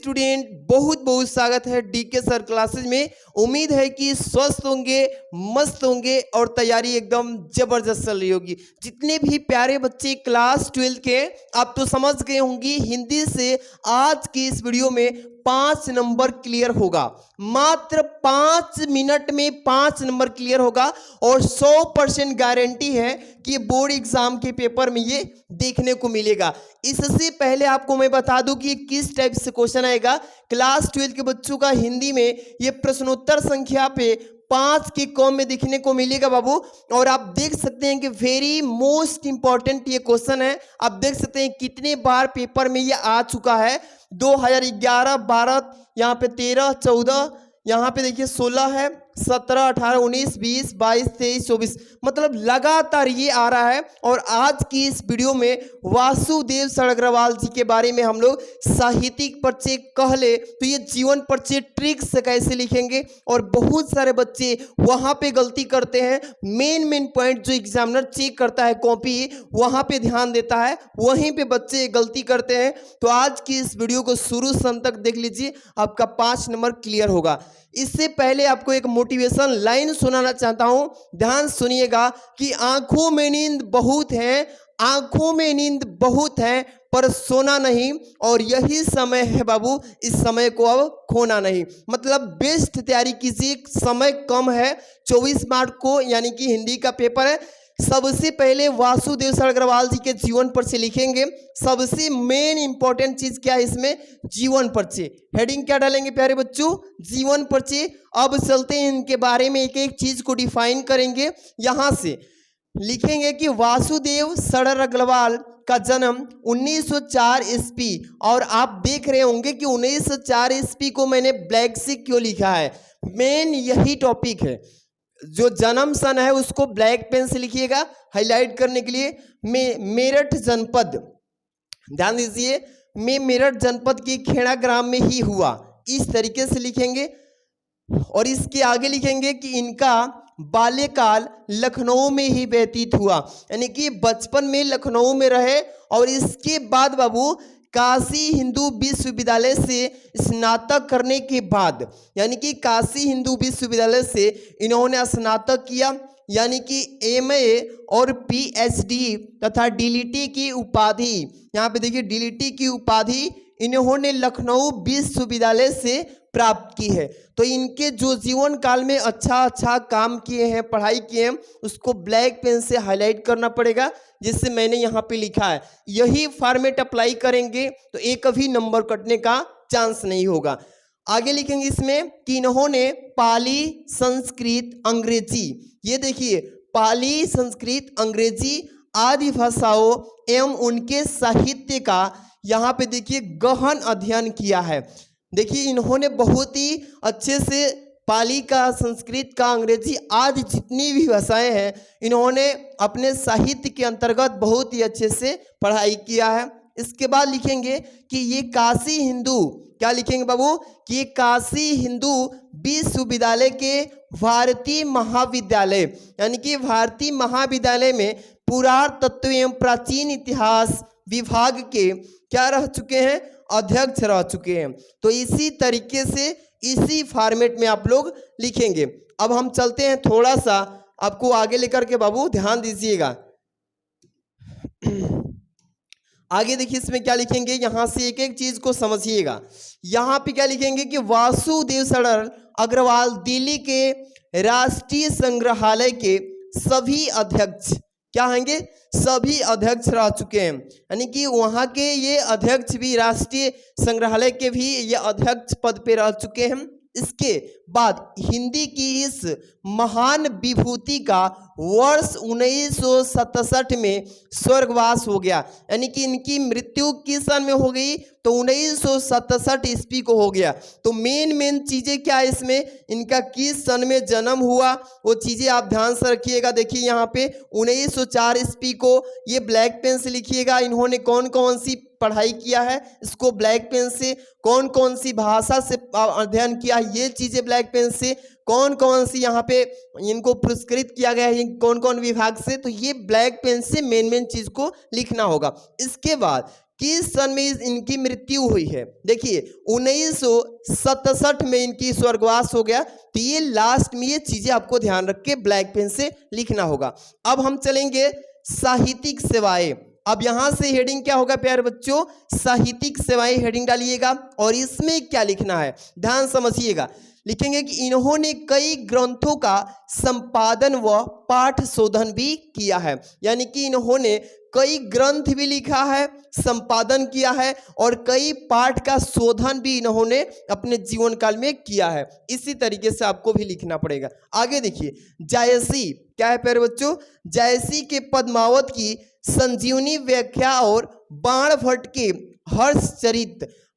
Student, बहुत बहुत स्वागत है डीके सर क्लासेज में। उम्मीद है कि स्वस्थ होंगे, मस्त होंगे और तैयारी एकदम जबरदस्त चल रही होगी। जितने भी प्यारे बच्चे क्लास 12 के, आप तो समझ गए होंगे हिंदी से आज की इस वीडियो में 5 नंबर क्लियर होगा। मात्र 5 मिनट में 5 नंबर क्लियर होगा और 100% गारंटी है कि बोर्ड एग्जाम के पेपर में ये देखने को मिलेगा। इससे पहले आपको मैं बता दूं कि किस टाइप से क्वेश्चन आएगा। क्लास 12 के बच्चों का हिंदी में ये प्रश्नोत्तर संख्या पे 5 के कॉम में दिखने को मिलेगा बाबू। और आप देख सकते हैं कि वेरी मोस्ट इंपॉर्टेंट ये क्वेश्चन है। आप देख सकते हैं कितने बार पेपर में ये आ चुका है। 2011, 12, यहाँ पे 13, 14, यहाँ पे देखिए 16 है, 17, 18, 19, 20, 22, 23, 24, मतलब लगातार ये आ रहा है। और आज की इस वीडियो में वासुदेव सर अग्रवाल जी के बारे में हम लोग साहित्यिक परिचय कह ले तो ये जीवन परिचय ट्रिक से कैसे लिखेंगे। और बहुत सारे बच्चे वहाँ पे गलती करते हैं। मेन पॉइंट जो एग्जामिनर चेक करता है कॉपी, वहाँ पे ध्यान देता है, वहीं पे बच्चे गलती करते हैं। तो आज की इस वीडियो को शुरू से अंत तक देख लीजिए, आपका 5 नंबर क्लियर होगा। इससे पहले आपको एक मोटिवेशन लाइन सुनाना चाहता हूं, ध्यान सुनिएगा कि आंखों में नींद बहुत है, आंखों में नींद बहुत है पर सोना नहीं, और यही समय है बाबू, इस समय को अब खोना नहीं। मतलब बेस्ट तैयारी कीजिए, समय कम है, 24 मार्च को यानी कि हिंदी का पेपर है। सबसे पहले वासुदेव सर अग्रवाल जी के जीवन परिचय लिखेंगे। सबसे मेन इंपॉर्टेंट चीज क्या है इसमें, जीवन परिचय। हेडिंग क्या डालेंगे प्यारे बच्चों, जीवन परिचय। अब चलते हैं इनके बारे में, एक एक चीज को डिफाइन करेंगे। यहां से लिखेंगे कि वासुदेव सर अग्रवाल का जन्म 1904 ईस्वी, और आप देख रहे होंगे कि 1904 ईस्वी को मैंने ब्लैक से क्यों लिखा है। मेन यही टॉपिक है, जो जन्म सन है उसको ब्लैक पेन से लिखिएगा हाईलाइट करने के लिए। मेरठ जनपद, ध्यान दीजिए, मैं मेरठ जनपद के खेड़ा ग्राम में ही हुआ, इस तरीके से लिखेंगे। और इसके आगे लिखेंगे कि इनका बाल्यकाल लखनऊ में ही व्यतीत हुआ, यानी कि बचपन में लखनऊ में रहे। और इसके बाद बाबू काशी हिंदू विश्वविद्यालय से स्नातक करने के बाद, यानी कि काशी हिंदू विश्वविद्यालय से इन्होंने स्नातक किया, यानी कि एमए और पीएचडी तथा डीलिटी की उपाधि, यहाँ पे देखिए डीलिटी की उपाधि इन्होंने लखनऊ विश्वविद्यालय से प्राप्त की है। तो इनके जो जीवन काल में अच्छा काम किए हैं, पढ़ाई किए हैं, उसको ब्लैक पेन से हाईलाइट करना पड़ेगा, जिससे मैंने यहाँ पे लिखा है। यही फॉर्मेट अप्लाई करेंगे तो एक भी नंबर कटने का चांस नहीं होगा। आगे लिखेंगे इसमें कि इन्होंने पाली, संस्कृत, अंग्रेजी, ये देखिए पाली, संस्कृत, अंग्रेजी आदि भाषाओं एवं उनके साहित्य का यहाँ पे देखिए गहन अध्ययन किया है। देखिए इन्होंने बहुत ही अच्छे से पाली का, संस्कृत का, अंग्रेजी आदि जितनी भी भाषाएं हैं इन्होंने अपने साहित्य के अंतर्गत बहुत ही अच्छे से पढ़ाई किया है। इसके बाद लिखेंगे कि ये काशी हिंदू, क्या लिखेंगे बाबू, कि ये काशी हिंदू विश्वविद्यालय के भारतीय महाविद्यालय, यानी कि भारतीय महाविद्यालय में पुरातत्व एवं प्राचीन इतिहास विभाग के क्या रह चुके हैं, अध्यक्ष रह चुके हैं। तो इसी तरीके से इसी फॉर्मेट में आप लोग लिखेंगे। अब हम चलते हैं, थोड़ा सा आपको आगे लेकर के बाबू ध्यान दीजिएगा। आगे देखिए इसमें क्या लिखेंगे, यहां से एक एक चीज को समझिएगा। यहां पे क्या लिखेंगे कि वासुदेव सर अग्रवाल दिल्ली के राष्ट्रीय संग्रहालय के सभी अध्यक्ष, क्या होंगे, सभी अध्यक्ष रह चुके हैं, यानी कि वहाँ के ये अध्यक्ष भी, राष्ट्रीय संग्रहालय के भी ये अध्यक्ष पद पे रह चुके हैं। इसके बाद हिंदी की इस महान विभूति का वर्ष 1967 में स्वर्गवास हो गया, यानी कि इनकी मृत्यु किस सन में हो गई, तो 1967 ईस्वी को हो गया। तो मेन चीजें क्या है इसमें, इनका किस सन में जन्म हुआ वो चीजें आप ध्यान से रखिएगा। देखिए यहाँ पे 1904 ईस्वी को ये ब्लैक पेन से लिखिएगा। इन्होंने कौन कौन सी पढ़ाई किया है, इसको ब्लैक पेन से, कौन कौन सी भाषा से अध्ययन किया, ये चीजें ब्लैक पेन से, कौन कौन सी यहाँ पे इनको पुरस्कृत किया गया है, कौन कौन विभाग से, तो ये ब्लैक पेन से मेन चीज को लिखना होगा। इसके बाद किस सन में इनकी मृत्यु हुई है। देखिए 1967 में इनकी स्वर्गवास हो गया। तो ये लास्ट में ये चीजें आपको ध्यान रख के ब्लैक पेन से लिखना होगा। अब हम चलेंगे साहित्यिक सेवाएं। अब यहां से हेडिंग क्या होगा प्यारे बच्चों, साहित्यिक सेवाएं हेडिंग डालिएगा और इसमें क्या लिखना है ध्यान समझिएगा। लिखेंगे कि इन्होंने कई ग्रंथों का संपादन व पाठ शोधन भी किया है, यानी कि इन्होंने कई ग्रंथ भी लिखा है, संपादन किया है और कई पाठ का शोधन भी इन्होंने अपने जीवन काल में किया है। इसी तरीके से आपको भी लिखना पड़ेगा। आगे देखिए, जायसी क्या है प्यारे बच्चों, जायसी के पद्मावत की संजीवनी व्याख्या और बाण भट्ट के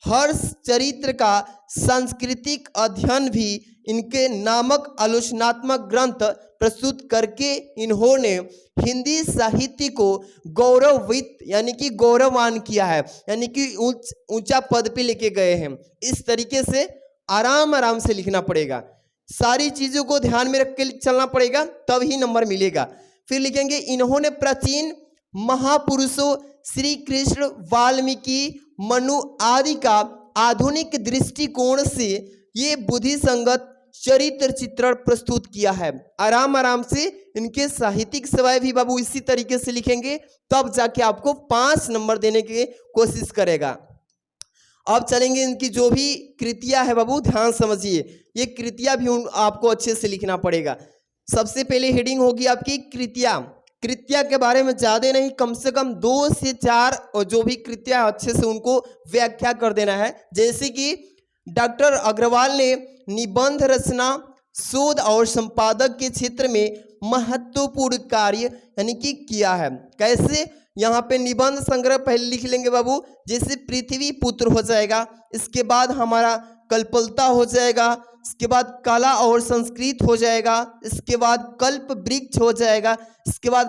हर्ष चरित्र का सांस्कृतिक अध्ययन भी इनके नामक आलोचनात्मक ग्रंथ प्रस्तुत करके इन्होंने हिंदी साहित्य को गौरवित यानी कि गौरवान किया है, यानी कि ऊंचा पद पे लेके गए हैं। इस तरीके से आराम से लिखना पड़ेगा, सारी चीजों को ध्यान में रख के चलना पड़ेगा, तब ही नंबर मिलेगा। फिर लिखेंगे इन्होंने प्राचीन महापुरुषों श्री कृष्ण, वाल्मीकि, मनु आदि का आधुनिक दृष्टिकोण से ये बुद्धि संगत चरित्र चित्रण प्रस्तुत किया है। आराम से इनके साहित्यिक सेवाएं भी बाबू इसी तरीके से लिखेंगे, तब जाके आपको 5 नंबर देने की कोशिश करेगा। अब चलेंगे इनकी जो भी कृतियां है बाबू ध्यान समझिए, ये कृतियां भी आपको अच्छे से लिखना पड़ेगा। सबसे पहले हेडिंग होगी आपकी कृतियां। कृतियां के बारे में ज्यादा नहीं, कम से कम 2 से 4 और जो भी कृतियां अच्छे से उनको व्याख्या कर देना है। जैसे कि डॉक्टर अग्रवाल ने निबंध रचना, शोध और संपादक के क्षेत्र में महत्वपूर्ण कार्य यानी कि किया है। कैसे, यहाँ पे निबंध संग्रह पहले लिख लेंगे बाबू, जैसे पृथ्वी पुत्र हो जाएगा, इसके बाद हमारा कल्पलता हो जाएगा, इसके बाद कला और संस्कृत हो जाएगा, इसके बाद कल्प वृक्ष हो जाएगा, इसके बाद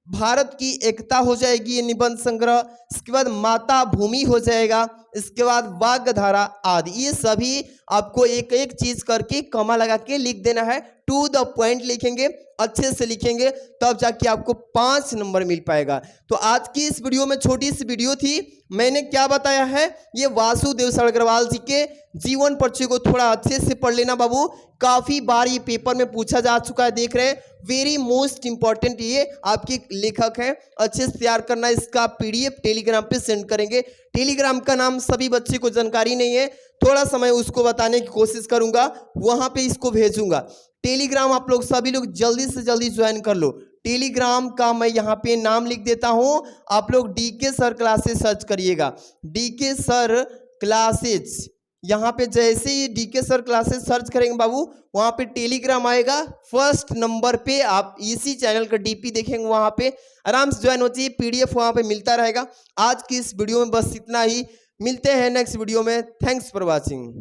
भारत की एकता हो जाएगी ये निबंध संग्रह, इसके बाद माता भूमि हो जाएगा, इसके बाद वाग्धारा आदि। ये सभी आपको एक एक चीज करके कॉमा लगा के लिख देना है। टू द पॉइंट लिखेंगे, अच्छे से लिखेंगे, तब जाके आपको 5 नंबर मिल पाएगा। तो आज की इस वीडियो में छोटी सी वीडियो थी, मैंने क्या बताया है, ये वासुदेव अग्रवाल जी के जीवन परिचय को थोड़ा अच्छे से पढ़ लेना बाबू। काफी बार ये पेपर में पूछा जा चुका है, देख रहे हैं, वेरी मोस्ट इंपॉर्टेंट ये आपके लेखक हैं, अच्छे से तैयार करना। इसका PDF टेलीग्राम पे सेंड करेंगे। टेलीग्राम का नाम सभी बच्चे को जानकारी नहीं है, थोड़ा समय उसको बताने की कोशिश करूंगा, वहां पे इसको भेजूंगा। टेलीग्राम आप लोग सभी लोग जल्दी से जल्दी ज्वाइन कर लो। टेलीग्राम का मैं यहाँ पे नाम लिख देता हूँ, आप लोग DK सर क्लासेस सर्च करिएगा। DK सर क्लासेस, यहाँ पे जैसे ही DK सर क्लासेस सर्च करेंगे बाबू, वहाँ पे टेलीग्राम आएगा, फर्स्ट नंबर पे आप इसी चैनल का DP देखेंगे, वहाँ पे आराम से ज्वाइन हो जाइए, PDF वहाँ पे मिलता रहेगा। आज की इस वीडियो में बस इतना ही, मिलते हैं नेक्स्ट वीडियो में। Thanks for watching.